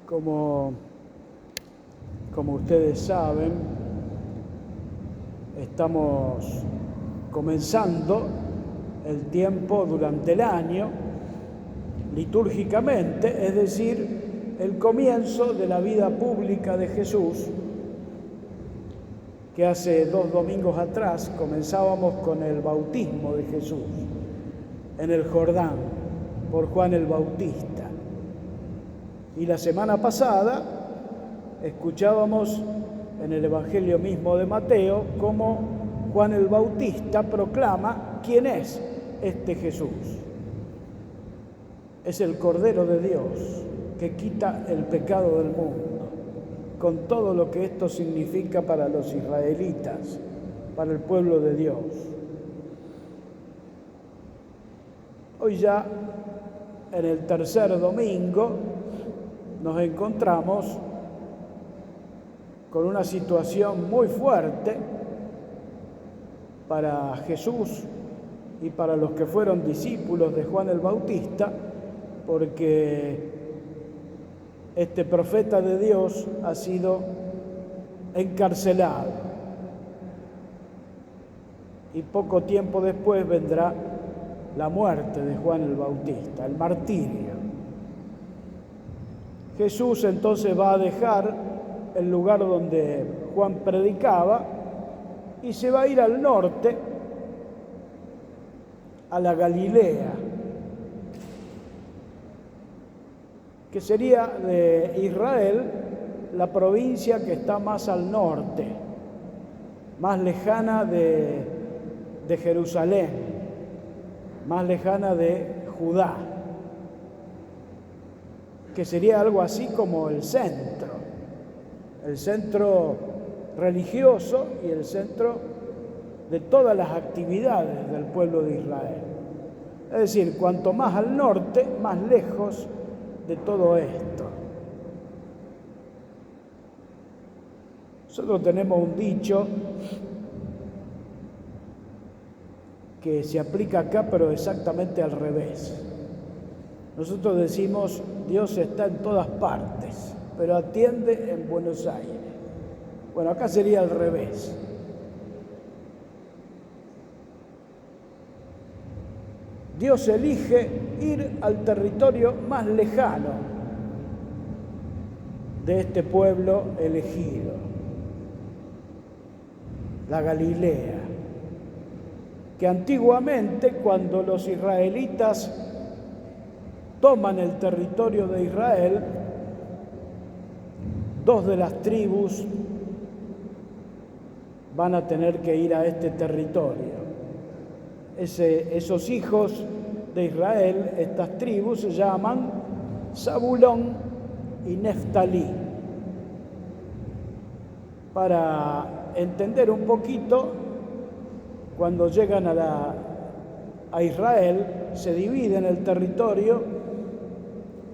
Como ustedes saben, estamos comenzando el tiempo durante el año, litúrgicamente, es decir, el comienzo de la vida pública de Jesús, que hace 2 domingos atrás comenzábamos con el bautismo de Jesús en el Jordán por Juan el Bautista. Y la semana pasada escuchábamos en el Evangelio mismo de Mateo cómo Juan el Bautista proclama quién es este Jesús. Es el Cordero de Dios que quita el pecado del mundo, con todo lo que esto significa para los israelitas, para el pueblo de Dios. Hoy ya, en el tercer domingo, nos encontramos con una situación muy fuerte para Jesús y para los que fueron discípulos de Juan el Bautista, porque este profeta de Dios ha sido encarcelado y poco tiempo después vendrá la muerte de Juan el Bautista, el martirio. Jesús entonces va a dejar el lugar donde Juan predicaba y se va a ir al norte, a la Galilea, que sería de Israel la provincia que está más al norte, más lejana de Jerusalén, más lejana de Judá, que sería algo así como el centro religioso y el centro de todas las actividades del pueblo de Israel. Es decir, cuanto más al norte, más lejos de todo esto. Nosotros tenemos un dicho que se aplica acá, pero exactamente al revés. Nosotros decimos, Dios está en todas partes, pero atiende en Buenos Aires. Bueno, acá sería al revés. Dios elige ir al territorio más lejano de este pueblo elegido, la Galilea, que antiguamente, cuando los israelitas toman el territorio de Israel, 2 de las tribus van a tener que ir a este territorio. Esos hijos de Israel, estas tribus, se llaman Zabulón y Neftalí. Para entender un poquito, cuando llegan a Israel, se dividen el territorio,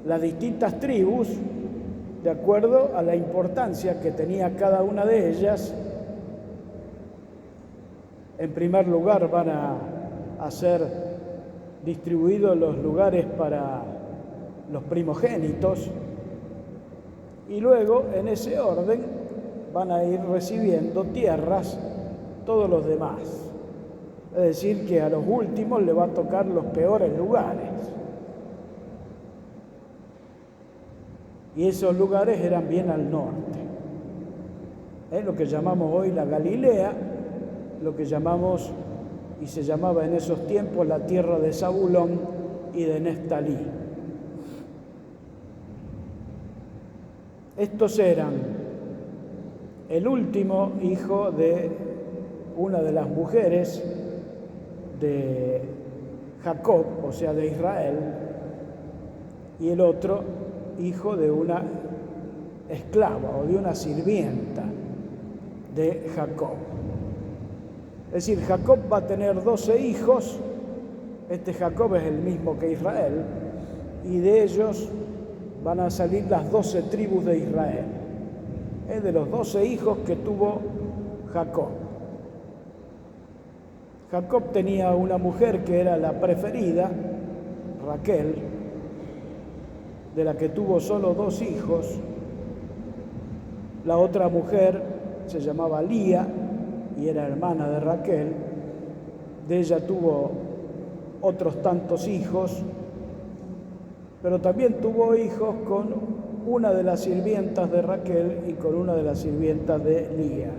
las distintas tribus, de acuerdo a la importancia que tenía cada una de ellas. En primer lugar van a ser distribuidos los lugares para los primogénitos y luego, en ese orden, van a ir recibiendo tierras todos los demás. Es decir, que a los últimos les va a tocar los peores lugares. Y esos lugares eran bien al norte. Es lo que llamamos hoy la Galilea, lo que llamamos y se llamaba en esos tiempos la tierra de Zabulón y de Neftalí. Estos eran el último hijo de una de las mujeres de Jacob, o sea, de Israel, y el otro hijo de una esclava o de una sirvienta de Jacob. Es decir, Jacob va a tener 12 hijos, este Jacob es el mismo que Israel, y de ellos van a salir las 12 tribus de Israel. Es de los 12 hijos que tuvo Jacob. Jacob tenía una mujer que era la preferida, Raquel, de la que tuvo solo 2 hijos. La otra mujer se llamaba Lía y era hermana de Raquel. De ella tuvo otros tantos hijos, pero también tuvo hijos con una de las sirvientas de Raquel y con una de las sirvientas de Lía.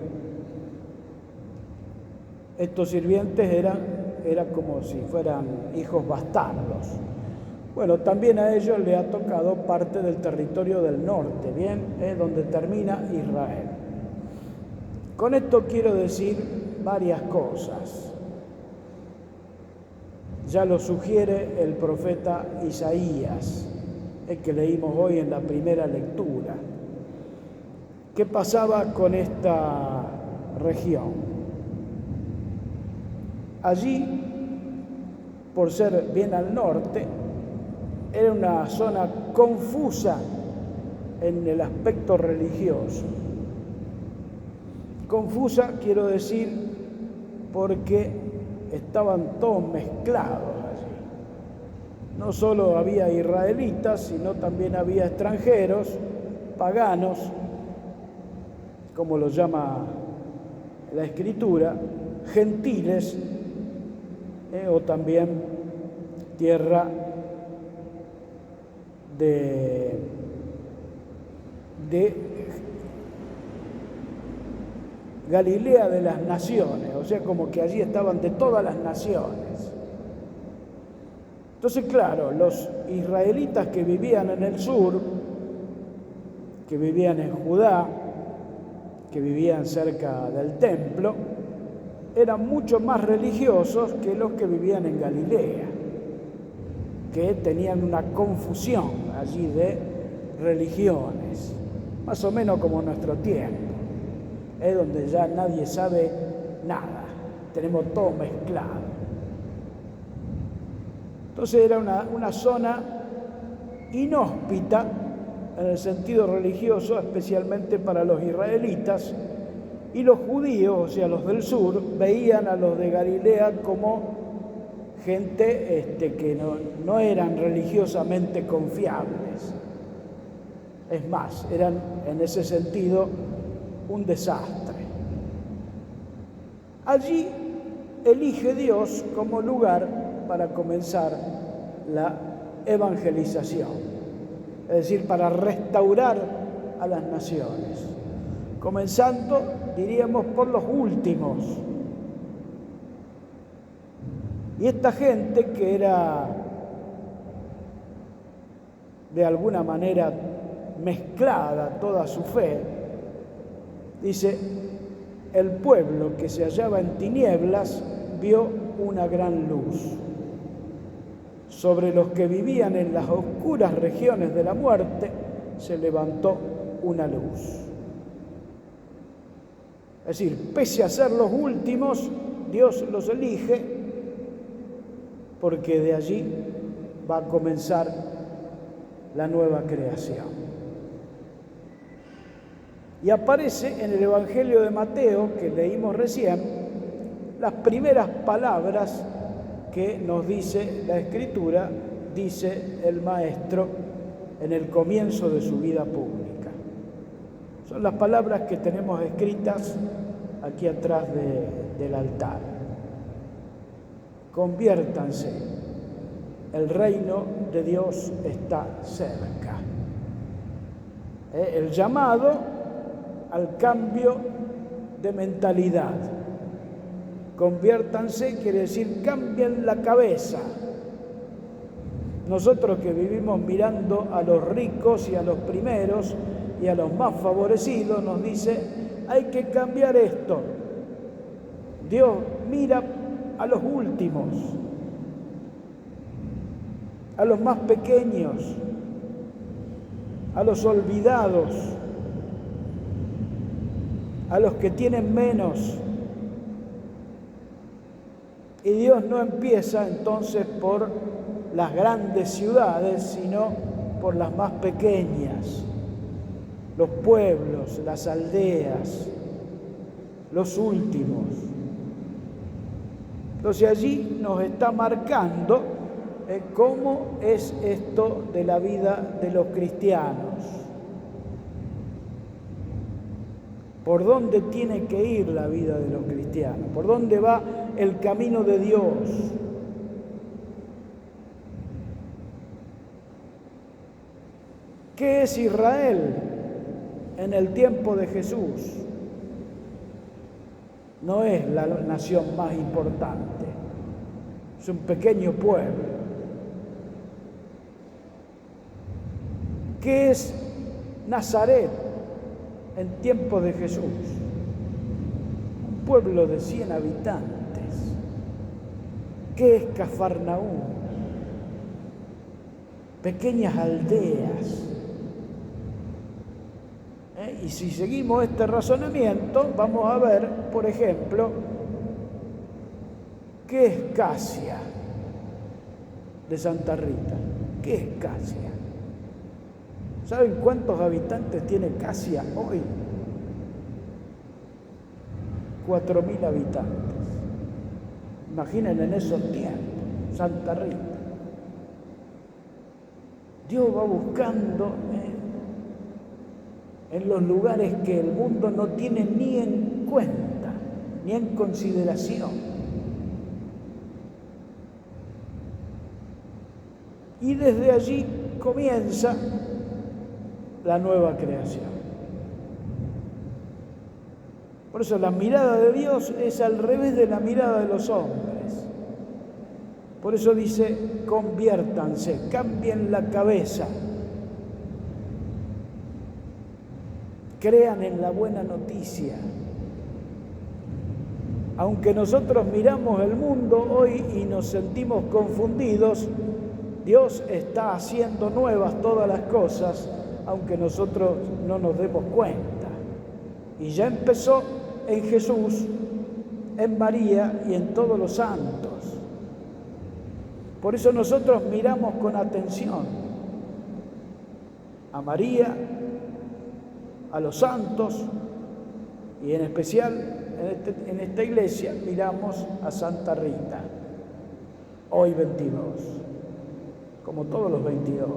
Estos sirvientes eran como si fueran hijos bastardos. Bueno, también a ellos le ha tocado parte del territorio del norte, ¿bien? Donde termina Israel. Con esto quiero decir varias cosas. Ya lo sugiere el profeta Isaías, el que leímos hoy en la primera lectura. ¿Qué pasaba con esta región? Allí, por ser bien al norte, era una zona confusa en el aspecto religioso. Confusa quiero decir porque estaban todos mezclados allí. No solo había israelitas, sino también había extranjeros, paganos, como lo llama la Escritura, gentiles, o también tierra de Galilea de las naciones, o sea, como que allí estaban de todas las naciones. Entonces, claro, los israelitas que vivían en el sur, que vivían en Judá, que vivían cerca del templo, eran mucho más religiosos que los que vivían en Galilea, que tenían una confusión allí de religiones, más o menos como nuestro tiempo, donde ya nadie sabe nada, tenemos todo mezclado. Entonces era una zona inhóspita en el sentido religioso, especialmente para los israelitas, y los judíos, o sea, los del sur, veían a los de Galilea como gente que no eran religiosamente confiables. Es más, eran en ese sentido un desastre. Allí elige Dios como lugar para comenzar la evangelización, es decir, para restaurar a las naciones, comenzando, diríamos, por los últimos. Y esta gente que era de alguna manera mezclada toda su fe, dice, el pueblo que se hallaba en tinieblas vio una gran luz. Sobre los que vivían en las oscuras regiones de la muerte se levantó una luz. Es decir, pese a ser los últimos, Dios los elige porque de allí va a comenzar la nueva creación. Y aparece en el Evangelio de Mateo, que leímos recién, las primeras palabras que nos dice la Escritura, dice el Maestro en el comienzo de su vida pública. Son las palabras que tenemos escritas aquí atrás del altar. Conviértanse, el reino de Dios está cerca. El llamado al cambio de mentalidad. Conviértanse quiere decir cambien la cabeza. Nosotros que vivimos mirando a los ricos y a los primeros y a los más favorecidos, nos dice, hay que cambiar esto. Dios mira a los últimos, a los más pequeños, a los olvidados, a los que tienen menos. Y Dios no empieza entonces por las grandes ciudades, sino por las más pequeñas, los pueblos, las aldeas, los últimos. Entonces allí nos está marcando cómo es esto de la vida de los cristianos, por dónde tiene que ir la vida de los cristianos, por dónde va el camino de Dios. ¿Qué es Israel en el tiempo de Jesús? No es la nación más importante, es un pequeño pueblo. ¿Qué es Nazaret en tiempo de Jesús? Un pueblo de 100 habitantes. ¿Qué es Cafarnaúm? Pequeñas aldeas. Y si seguimos este razonamiento, vamos a ver, por ejemplo, ¿qué es Casia de Santa Rita? ¿Qué es Casia? ¿Saben cuántos habitantes tiene Casia hoy? 4.000 habitantes. Imaginen en esos tiempos, Santa Rita. Dios va buscando en los lugares que el mundo no tiene ni en cuenta, ni en consideración. Y desde allí comienza la nueva creación. Por eso la mirada de Dios es al revés de la mirada de los hombres. Por eso dice, conviértanse, cambien la cabeza. Crean en la buena noticia. Aunque nosotros miramos el mundo hoy y nos sentimos confundidos, Dios está haciendo nuevas todas las cosas, aunque nosotros no nos demos cuenta. Y ya empezó en Jesús, en María y en todos los santos. Por eso nosotros miramos con atención a María, a los santos, y en especial en esta iglesia miramos a Santa Rita, hoy 22, como todos los 22.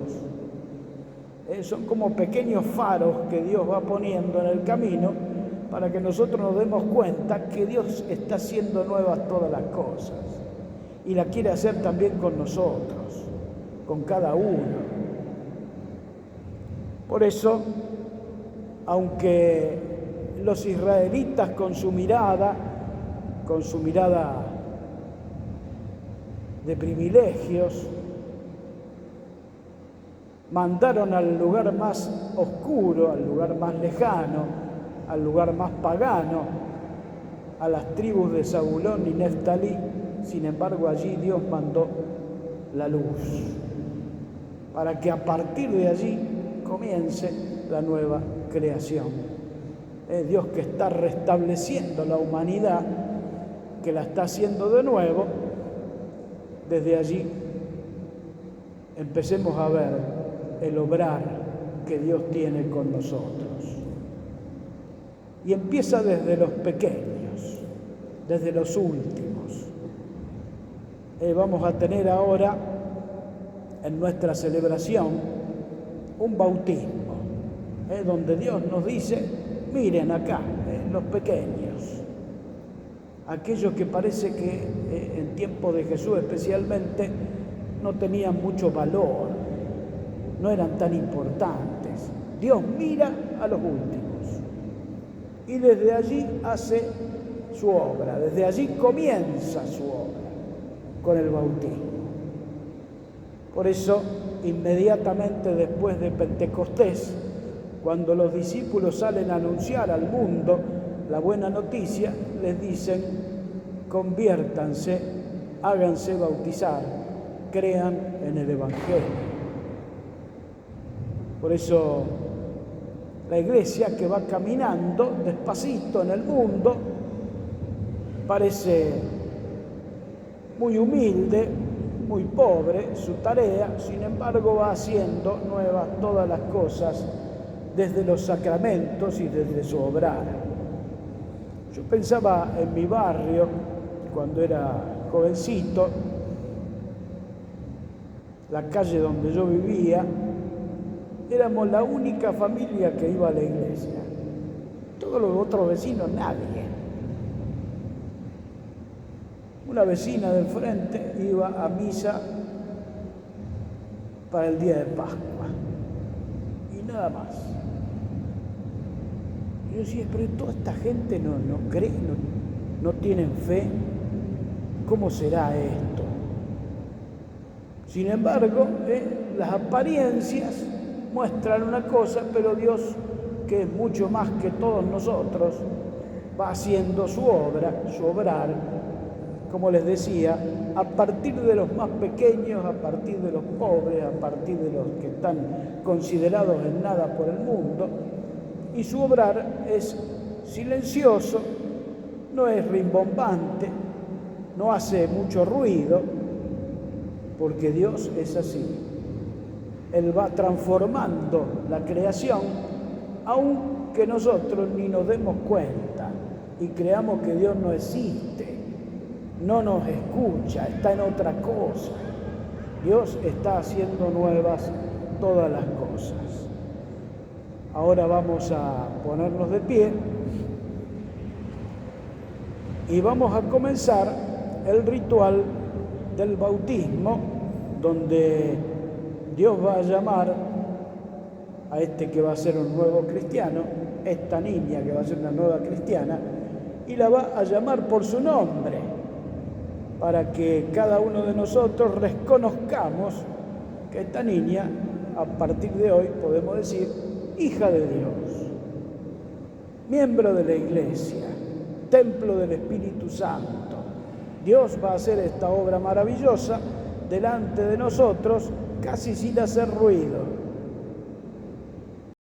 Son como pequeños faros que Dios va poniendo en el camino para que nosotros nos demos cuenta que Dios está haciendo nuevas todas las cosas y la quiere hacer también con nosotros, con cada uno. Por eso, aunque los israelitas con su mirada de privilegios, mandaron al lugar más oscuro, al lugar más lejano, al lugar más pagano, a las tribus de Zabulón y Neftalí. Sin embargo, allí Dios mandó la luz, para que a partir de allí comience la nueva creación. Es Dios que está restableciendo la humanidad, que la está haciendo de nuevo. Desde allí empecemos a ver el obrar que Dios tiene con nosotros. Y empieza desde los pequeños, desde los últimos. Vamos a tener ahora en nuestra celebración un bautismo, donde Dios nos dice, miren acá, los pequeños, aquellos que parece que en tiempo de Jesús especialmente no tenían mucho valor, no eran tan importantes. Dios mira a los últimos y desde allí hace su obra, desde allí comienza su obra con el bautismo. Por eso, inmediatamente después de Pentecostés, cuando los discípulos salen a anunciar al mundo la buena noticia, les dicen, conviértanse, háganse bautizar, crean en el Evangelio. Por eso la iglesia que va caminando despacito en el mundo parece muy humilde, muy pobre su tarea, sin embargo va haciendo nuevas todas las cosas desde los sacramentos y desde su obrar. Yo pensaba en mi barrio cuando era jovencito, la calle donde yo vivía, éramos la única familia que iba a la iglesia. Todos los otros vecinos, nadie. Una vecina del frente iba a misa para el día de Pascua y nada más. Yo decía, pero toda esta gente no cree, no tienen fe. ¿Cómo será esto? Sin embargo, las apariencias muestran una cosa, pero Dios, que es mucho más que todos nosotros, va haciendo su obra, su obrar, como les decía, a partir de los más pequeños, a partir de los pobres, a partir de los que están considerados en nada por el mundo, y su obrar es silencioso, no es rimbombante, no hace mucho ruido, porque Dios es así. Él va transformando la creación, aunque nosotros ni nos demos cuenta y creamos que Dios no existe, no nos escucha, está en otra cosa. Dios está haciendo nuevas todas las cosas. Ahora vamos a ponernos de pie y vamos a comenzar el ritual del bautismo, donde Dios va a llamar a este que va a ser un nuevo cristiano, esta niña que va a ser una nueva cristiana, y la va a llamar por su nombre, para que cada uno de nosotros reconozcamos que esta niña, a partir de hoy, podemos decir, hija de Dios, miembro de la iglesia, templo del Espíritu Santo. Dios va a hacer esta obra maravillosa delante de nosotros, casi sin hacer ruido.